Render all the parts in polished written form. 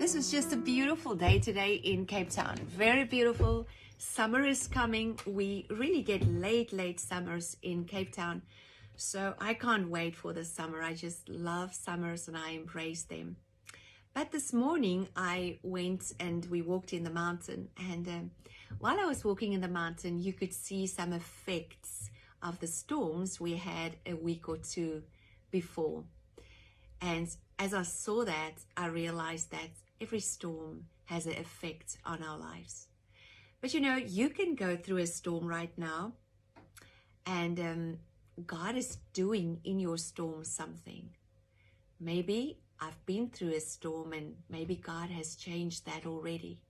This is just a beautiful day today in Cape Town. Very beautiful. Summer is coming. We really get late summers in Cape Town. So I can't wait for the summer. I just love summers and I embrace them. But this morning I went and we walked in the mountain, and while I was walking in the mountain, you could see some effects of the storms we had a week or two before. And as I saw that, I realized that every storm has an effect on our lives. But you know, you can go through a storm right now, and God is doing in your storm something. Maybe I've been through a storm and maybe God has changed that already.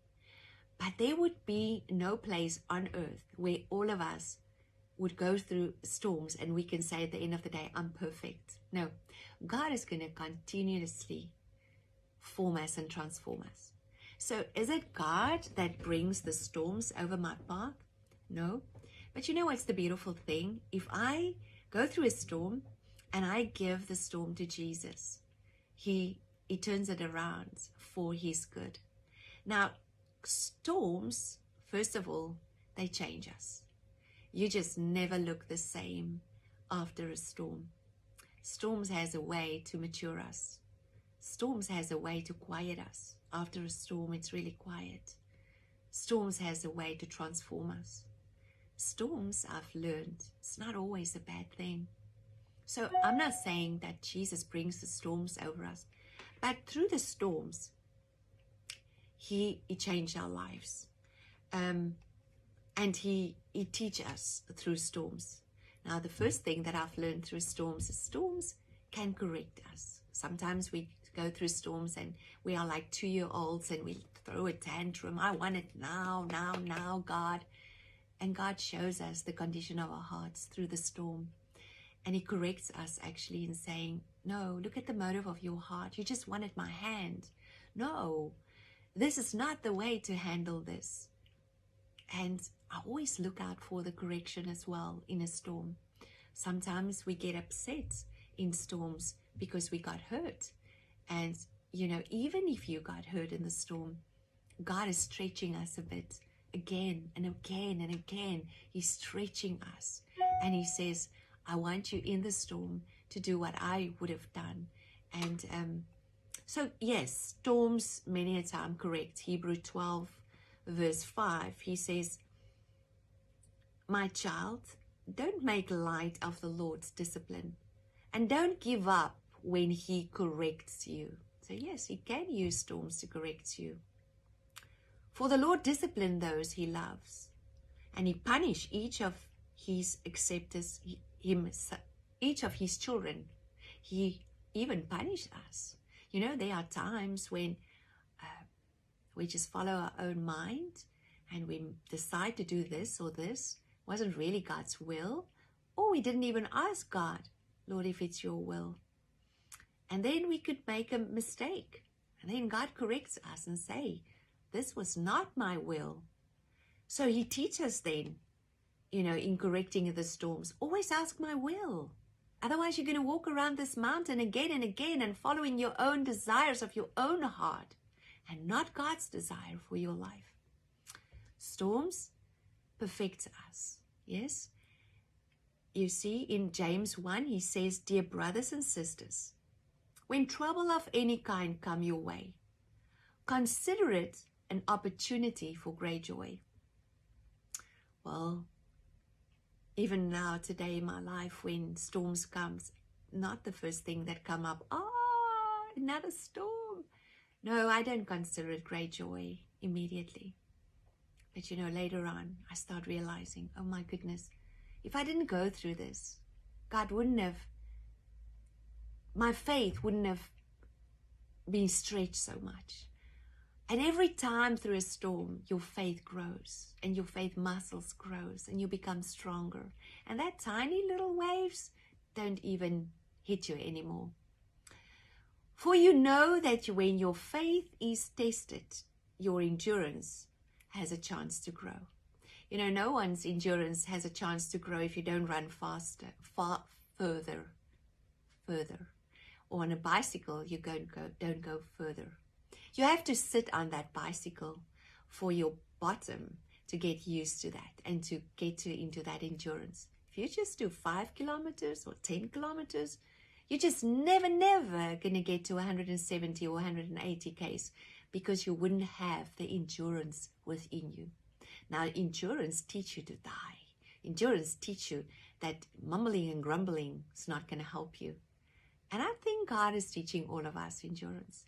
But there would be no place on earth where all of us would go through storms and we can say at the end of the day, I'm perfect. No, God is going to continuously form us and transform us. So is it God that brings the storms over my path? No. But you know what's the beautiful thing? If I go through a storm and I give the storm to Jesus, He turns it around for His good. Now, storms, first of all, they change us. You just never look the same after a storm. Storms has a way to mature us. Storms has a way to quiet us. After a storm, it's really quiet. Storms has a way to transform us. Storms, I've learned, it's not always a bad thing. So I'm not saying that Jesus brings the storms over us, but through the storms, He changed our lives. And he teaches us through storms. Now, the first thing that I've learned through storms is storms can correct us. Sometimes we go through storms and we are like 2-year-olds and we throw a tantrum. I want it now, God. And God shows us the condition of our hearts through the storm. And He corrects us actually in saying, no, look at the motive of your heart. You just wanted my hand. No, this is not the way to handle this. And I always look out for the correction as well in a storm. Sometimes we get upset in storms because we got hurt. And, you know, even if you got hurt in the storm, God is stretching us a bit again and again and again. He's stretching us. And He says, I want you in the storm to do what I would have done. And so, yes, storms many a time correct. Hebrews 12 verse 5, He says, my child, don't make light of the Lord's discipline and don't give up when He corrects you. So yes, He can use storms to correct you. For the Lord disciplines those He loves, and He punishes each of His acceptors, each of His children. He even punishes us. You know, there are times when we just follow our own mind and we decide to do this or this. Wasn't really God's will. Or we didn't even ask God, Lord, if it's your will. And then we could make a mistake. And then God corrects us and say, this was not my will. So He teaches us then, you know, in correcting the storms, always ask my will. Otherwise you're going to walk around this mountain again and again and following your own desires of your own heart, and not God's desire for your life. Storms perfect us, yes? You see, in James 1, he says, dear brothers and sisters, when trouble of any kind come your way, consider it an opportunity for great joy. Well, even now, today in my life, when storms comes, not the first thing that come up, another storm. No, I don't consider it great joy immediately. But you know, later on, I start realizing, oh my goodness, if I didn't go through this, God wouldn't have, my faith wouldn't have been stretched so much. And every time through a storm, your faith grows and your faith muscles grows and you become stronger. And that tiny little waves don't even hit you anymore. For you know that when your faith is tested, your endurance has a chance to grow. You know, no one's endurance has a chance to grow if you don't run further. Or on a bicycle, you don't go further. You have to sit on that bicycle for your bottom to get used to that and to get into that endurance. If you just do 5 kilometers or 10 kilometers, you're just never going to get to 170 or 180 Ks because you wouldn't have the endurance within you. Now, endurance teach you to die. Endurance teach you that mumbling and grumbling is not going to help you. And I think God is teaching all of us endurance.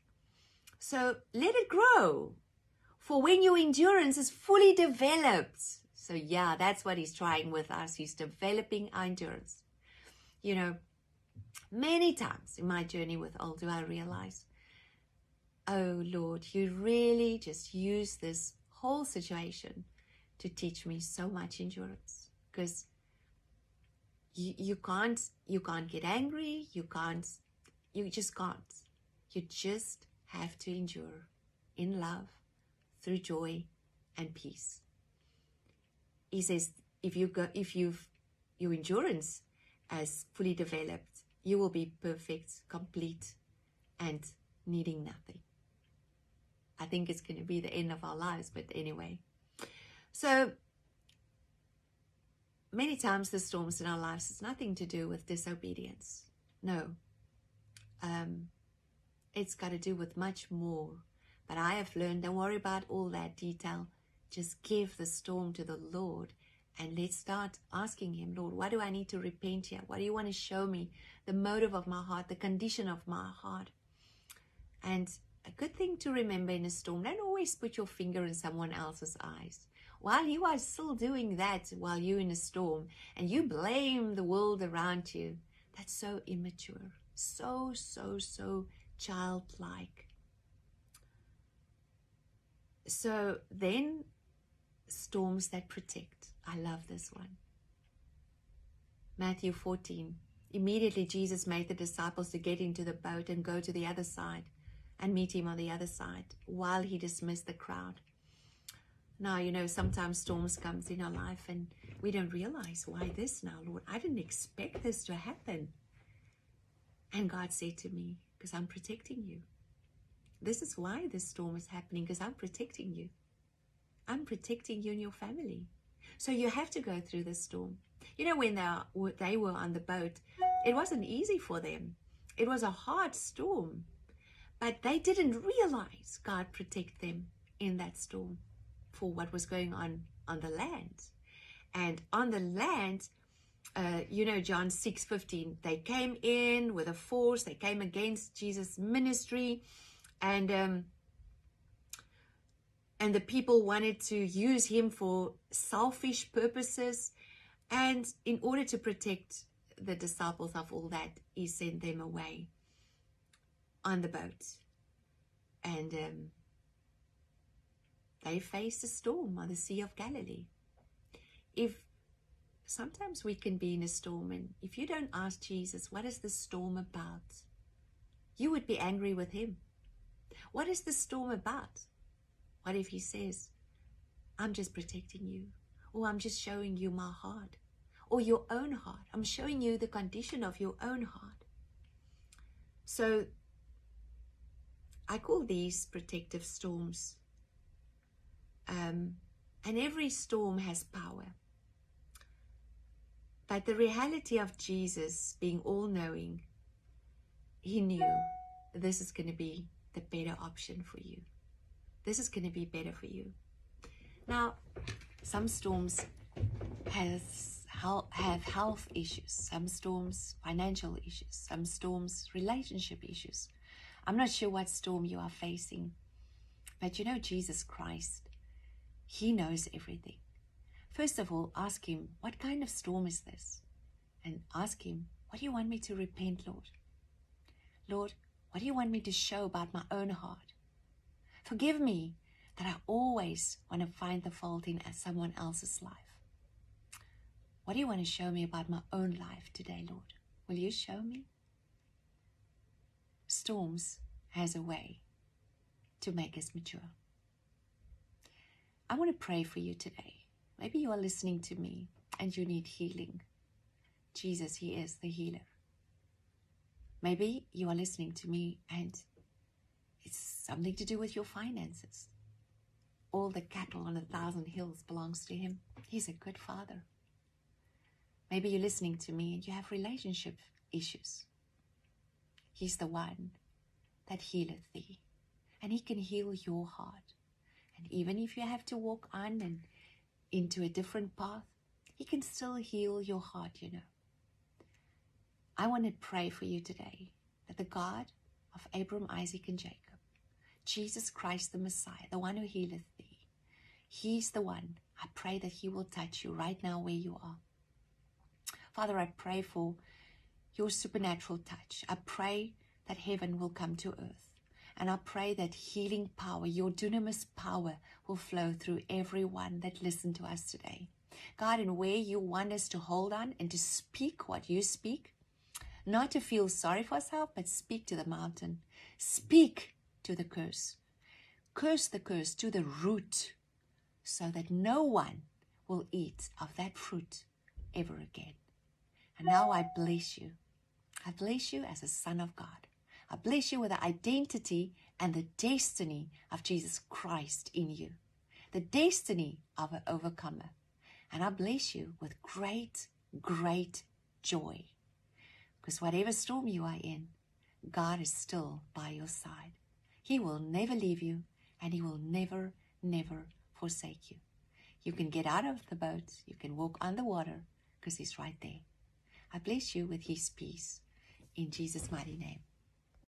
So let it grow. For when your endurance is fully developed. So yeah, that's what he's trying with us. He's developing our endurance. You know, many times in my journey with Old do I realize, oh Lord, you really just use this whole situation to teach me so much endurance. Because you can't get angry, you just can't. You just have to endure in love, through joy and peace. He says, if your endurance as fully developed, you will be perfect, complete, and needing nothing. I think it's going to be the end of our lives, but anyway. So many times the storms in our lives has nothing to do with disobedience. No. It's got to do with much more. But I have learned, don't worry about all that detail. Just give the storm to the Lord and let's start asking him, Lord, what do I need to repent here? What do you want to show me? The motive of my heart, the condition of my heart. And a good thing to remember in a storm, don't always put your finger in someone else's eyes. While you are still doing that while you're in a storm and you blame the world around you, that's so immature, so childlike. So then, storms that protect. I love this one. Matthew 14. Immediately Jesus made the disciples to get into the boat and go to the other side and meet him on the other side while he dismissed the crowd. Now, you know, sometimes storms comes in our life and we don't realize, why this now, Lord? I didn't expect this to happen. And God said to me, because I'm protecting you. This is why this storm is happening, because I'm protecting you. I'm protecting you and your family. So you have to go through this storm. You know, when they were on the boat, it wasn't easy for them. It was a hard storm. But they didn't realize God protect them in that storm for what was going on the land. And on the land, you know, John 6:15, they came in with a force. They came against Jesus' ministry. And the people wanted to use him for selfish purposes. And in order to protect the disciples of all that, he sent them away on the boat. And they faced a storm on the Sea of Galilee. Sometimes we can be in a storm, and if you don't ask Jesus, what is the storm about? You would be angry with him. What is the storm about? What if he says, I'm just protecting you, or I'm just showing you my heart, or your own heart. I'm showing you the condition of your own heart. So I call these protective storms. And every storm has power. But the reality of Jesus being all-knowing, he knew this is going to be the better option for you. This is going to be better for you. Now, some storms have health issues. Some storms, financial issues. Some storms, relationship issues. I'm not sure what storm you are facing. But you know, Jesus Christ, he knows everything. First of all, ask him, what kind of storm is this? And ask him, what do you want me to repent, Lord? Lord, what do you want me to show about my own heart? Forgive me that I always want to find the fault in someone else's life. What do you want to show me about my own life today, Lord? Will you show me? Storms has a way to make us mature. I want to pray for you today. Maybe you are listening to me and you need healing. Jesus, he is the healer. Maybe you are listening to me and It's something to do with your finances. All the cattle on 1,000 hills belongs to him. He's a good father. Maybe you're listening to me and you have relationship issues. He's the one that healeth thee. And he can heal your heart. And even if you have to walk on and into a different path, he can still heal your heart, you know. I want to pray for you today that the God of Abraham, Isaac, and Jacob, Jesus Christ the Messiah, the one who healeth thee, he's the one. I pray that he will touch you right now where you are. Father, I pray for your supernatural touch. I pray that heaven will come to earth. And I pray that healing power, your dunamis power, will flow through everyone that listened to us today. God, and where you want us to hold on and to speak what you speak, not to feel sorry for ourselves, but speak to the mountain. Speak to the curse. Curse the curse to the root, so that no one will eat of that fruit ever again. And now I bless you. I bless you as a son of God. I bless you with the identity and the destiny of Jesus Christ in you. The destiny of an overcomer. And I bless you with great, great joy. Because whatever storm you are in, God is still by your side. He will never leave you, and he will never, never forsake you. You can get out of the boat. You can walk on the water because he's right there. I bless you with his peace. In Jesus' mighty name.